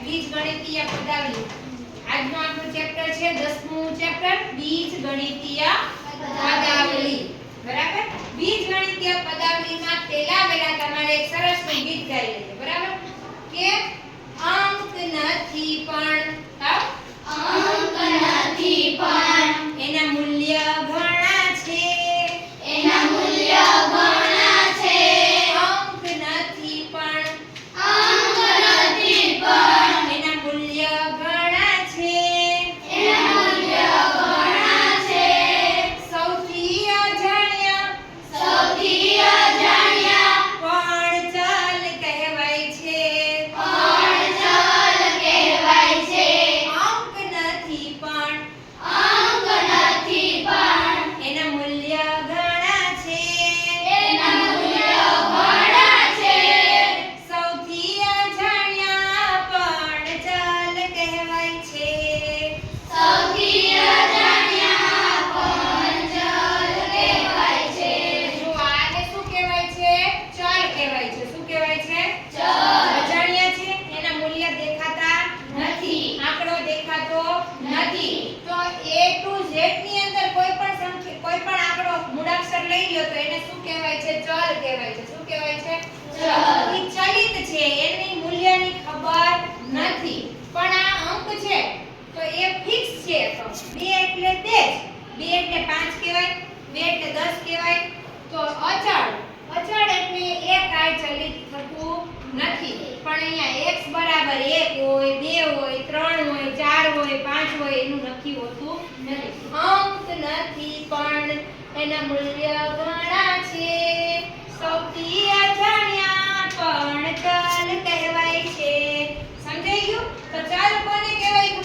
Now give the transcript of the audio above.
બીજગણિતીય પદાવલી. આજનું આપણું ચેપ્ટર છે 10મું ચેપ્ટર બીજગણિતીય પદાવલી. બરાબર? બીજગણિતીય પદાવલીમાં પહેલા તમારે એક સરસ ગીત ગાઈ લેજો. બરાબર? કે અંક નથી પણ અંક નથી પણ એના મૂલ્ય ઘણા છે. એના મૂલ્ય ઘણા છે. અંક નથી પણ અંક નથી પણ એના મૂલ્ય ઘણા છે. એના મૂલ્ય ઘણા છે. સૌથી અજાણ્યા સૌથી અજાણ્યા પણ ચલ કહેવાય છે. પણ ચલ કહેવાય છે. અંક નથી પણ અંક નથી પણ એના મૂલ્ય ઘણા છે. એના મૂલ્ય ઘણા છે. સૌથી અજાણ્યા પણ ચલ કહેવાય છે. સૌથી અજાણ્યા પણ ચલ કહેવાય છે. જો આને શું કહેવાય છે? ચલ કહેવાય છે. શું કહેવાય છે? ચલ. અજાણ્યા છે, એના મૂલ્ય દેખાતા નથી. આંકડો દેખાતો નથી. તો a to z ની અંદર કોઈ પણ સંખ્યા કોઈ પણ આંકડો મૂળાક્ષર લઈ લ્યો તો એને શું કહેવાય છે? ચલ કહેવાય છે. શું કહેવાય છે? ચલ. ઈ ચલિત છે, એની મૂલ્યની ખબર નથી. પણ આ અંક છે તો એ ફિક્સ છે. તો 2 એટલે 2 જ. 2 એટલે 5 કહેવાય, 2 એટલે 10 કહેવાય. તો અચળ એટલે એક કાંઈ ચલિત થતું નથી. પણ અહીંયા x બરાબર 1 હોય, 2 હોય, 3 હોય, 4 હોય, 5 હોય એનું નક્કી હોતું નથી. અંક નથી પણ એના મૂલ્ય ઘણા છે. સૌથી અજાણ્યા પણ ચલ કહેવાય છે. સમજાઈ ગયું? તો ચલ કોને કહેવાય?